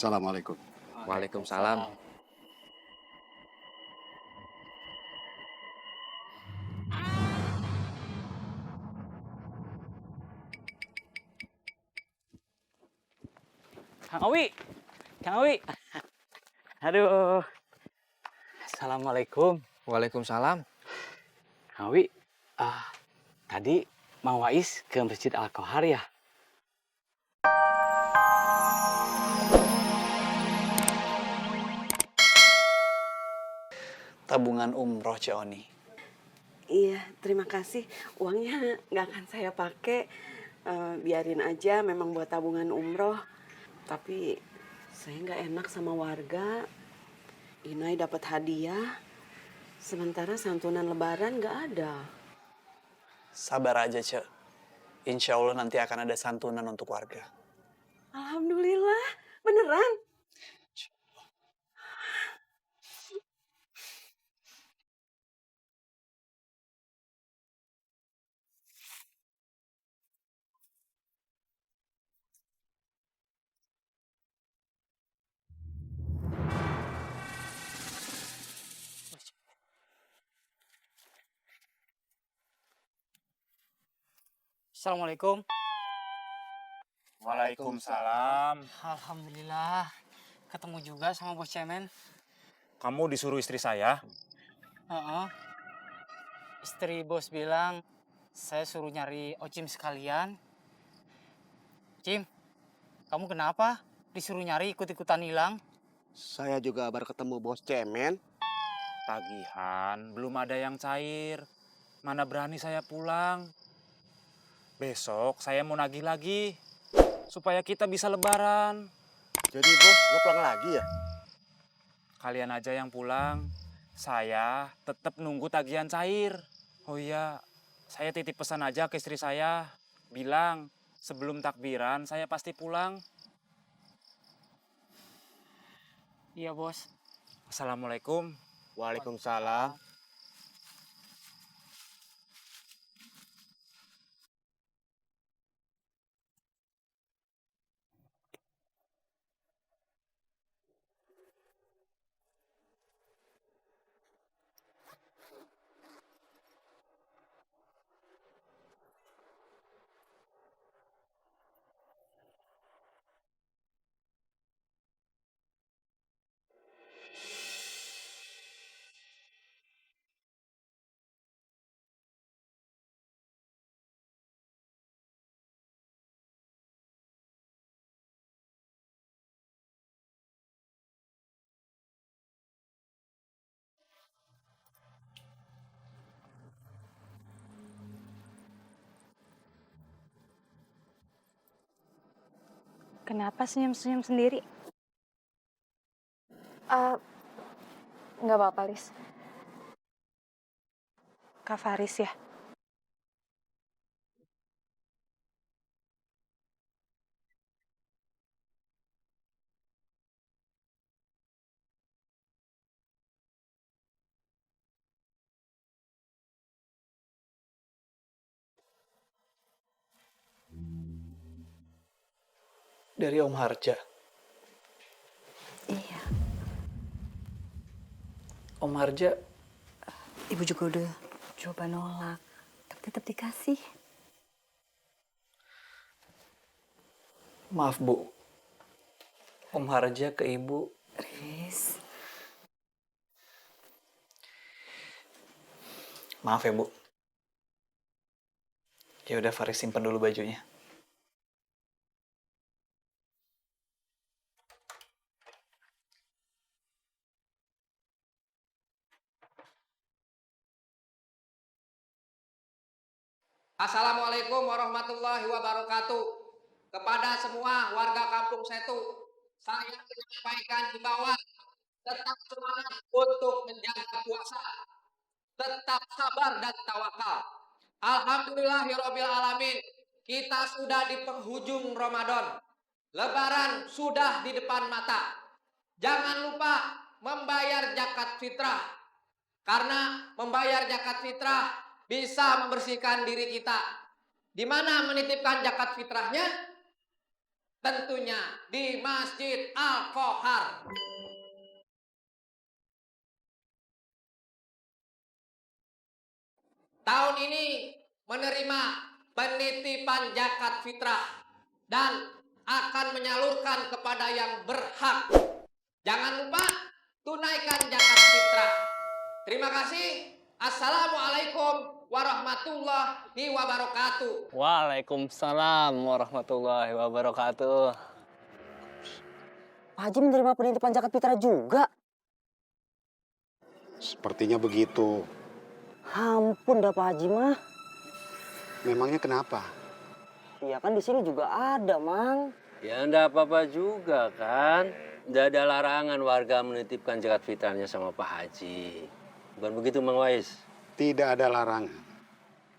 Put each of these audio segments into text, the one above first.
Assalamualaikum. Waalaikumsalam. Kang Owi, Kang Owi. Aduh. Assalamualaikum. Waalaikumsalam. Kang Owi, tadi Mang Wais ke Masjid Al-Kauhar ya? Tabungan umroh Cioni. Iya, terima kasih. Uangnya nggak akan saya pakai. Biarin aja, memang buat tabungan umroh. Tapi saya nggak enak sama warga. Inai dapat hadiah, sementara santunan lebaran nggak ada. Sabar aja, Cek. Insya Allah nanti akan ada santunan untuk warga. Alhamdulillah, beneran. Assalamualaikum. Waalaikumsalam. Alhamdulillah. Ketemu juga sama Bos Cemen. Kamu disuruh istri saya? Heeh. Istri Bos bilang, saya suruh nyari Ocim sekalian. Cim, kamu kenapa? Disuruh nyari ikut-ikutan hilang? Saya juga baru ketemu Bos Cemen. Tagihan, belum ada yang cair. Mana berani saya pulang. Besok saya mau nagih lagi. Supaya kita bisa lebaran. Jadi Bos, nggak pulang lagi ya? Kalian aja yang pulang. Saya tetap nunggu tagihan cair. Oh iya, saya titip pesan aja ke istri saya. Bilang, sebelum takbiran saya pasti pulang. Iya, Bos. Assalamualaikum. Waalaikumsalam. Kenapa senyum-senyum sendiri? Nggak apa-apa, Lis. Kak Faris ya? Dari Om Harja. Iya, Om Harja, ibu juga udah coba nolak, tapi tetap dikasih. maaf Bu. Om Harja ke Ibu. Riz, Maaf ya Bu. Ya udah Faris simpen dulu bajunya. Assalamualaikum warahmatullahi wabarakatuh. Kepada semua warga kampung Setu, saya menyampaikan himbauan tetap semangat untuk menjaga puasa, tetap sabar dan tawakal. Alhamdulillahirabbil alamin, kita sudah di penghujung Ramadan. Lebaran sudah di depan mata. Jangan lupa membayar zakat fitrah. Karena membayar zakat fitrah bisa membersihkan diri kita. Di mana menitipkan zakat fitrahnya? tentunya di Masjid Al-Qohar. Tahun ini menerima penitipan zakat fitrah dan akan menyalurkan kepada yang berhak. Jangan lupa tunaikan zakat fitrah. Terima kasih. Assalamualaikum warahmatullahi wabarakatuh. Waalaikumsalam warahmatullahi wabarakatuh. Pak Haji menerima penitipan zakat fitrah juga. Sepertinya begitu. Ampun dah Pak Haji mah. Memangnya kenapa? Ya kan di sini juga ada, Mang. Ya enggak apa-apa juga kan. Enggak ada larangan warga menitipkan zakat fitrahnya sama Pak Haji. Bukan begitu Mang Wais? Tidak ada larangan.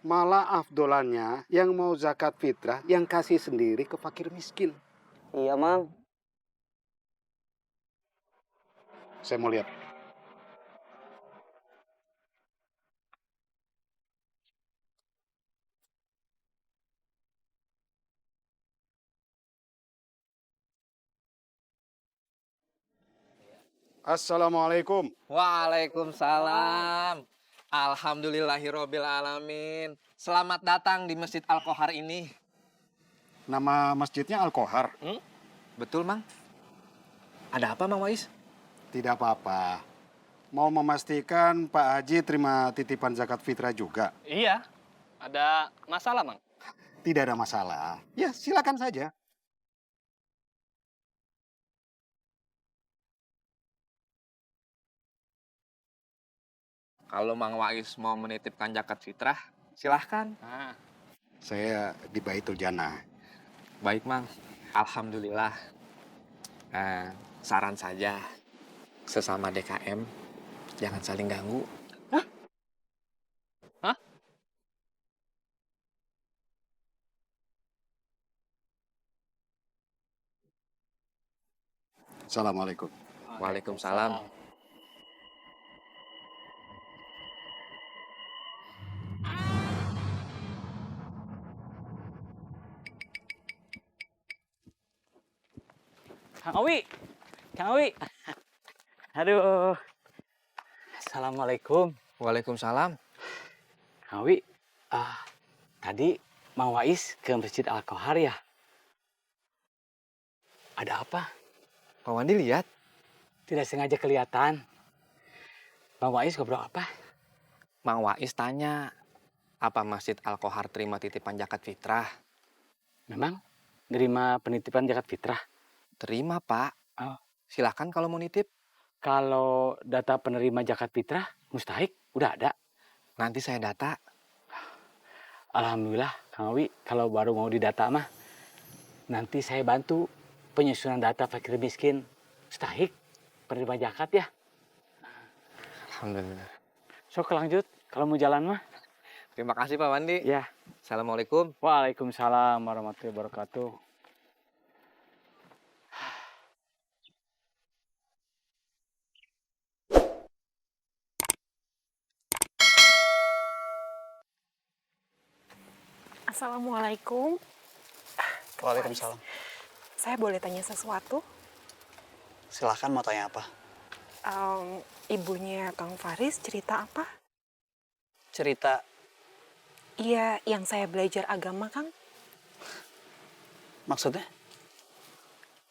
Malah afdolannya yang mau zakat fitrah yang kasih sendiri ke fakir miskin. Iya, Mang. Saya mau lihat. Assalamualaikum. Waalaikumsalam. Alhamdulillahirobbil alamin. Selamat datang di Masjid Al-Qohar ini. Nama masjidnya Al-Qohar. Betul, Mang. Ada apa, Mang Wais? Tidak apa-apa. Mau memastikan Pak Haji terima titipan zakat fitrah juga. Iya. Ada masalah, Mang? Tidak ada masalah. Ya, silakan saja. Kalau Mang Wais mau menitipkan zakat fitrah, silahkan. Saya di Baitul Jannah. Baik, Mang. Alhamdulillah. Saran saja, sesama DKM, jangan saling ganggu. Assalamualaikum. Waalaikumsalam. Kang Awi. Kang Awi. Aduh. Assalamualaikum. Waalaikumsalam. Kang Awi, tadi Mang Wais ke Masjid Al-Qohar ya? Ada apa? Pak Wandi lihat? Tidak sengaja kelihatan. Mang Wais ngobrol apa? Mang Wais tanya, apa Masjid Al-Qohar terima titipan zakat fitrah? Memang nerima penitipan zakat fitrah? Terima, Pak. Oh. Silahkan kalau mau nitip. Kalau data penerima zakat fitrah mustahik udah ada. Nanti saya data. Alhamdulillah, Kang Awi, kalau baru mau didata mah, nanti saya bantu penyusunan data fakir miskin mustahik penerima zakat ya. Alhamdulillah. Sok lanjut, kalau mau jalan mah. Terima kasih Pak Wandi. Ya. Assalamualaikum. Waalaikumsalam warahmatullahi wabarakatuh. Assalamualaikum. Waalaikumsalam. Saya boleh tanya sesuatu? Silahkan mau tanya apa? Ibunya Kang Faris cerita apa? Cerita Iya, yang saya belajar agama, Kang. maksudnya?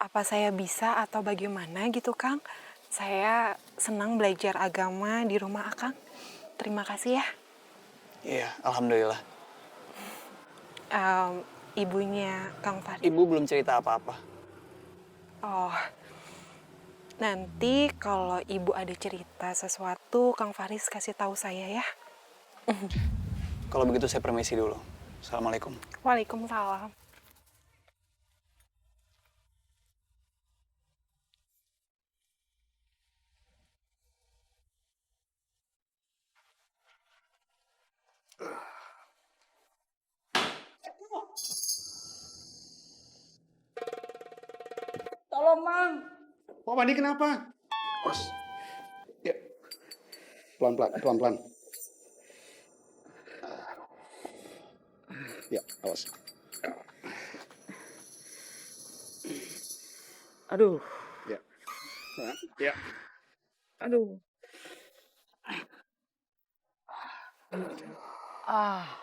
Apa saya bisa atau bagaimana gitu, Kang? Saya senang belajar agama di rumah Akang. Terima kasih ya. Iya, alhamdulillah. Ibunya Kang Faris. Ibu belum cerita apa-apa. Oh, nanti kalau ibu ada cerita sesuatu, Kang Faris kasih tahu saya ya. Kalau begitu saya permisi dulu. Assalamualaikum. Waalaikumsalam. Tolong, Mang. Pak Wandi kenapa? Os. Ya. Pelan-pelan, pelan-pelan. Ya, awas. Aduh. Ya. Ya. Aduh. Ah.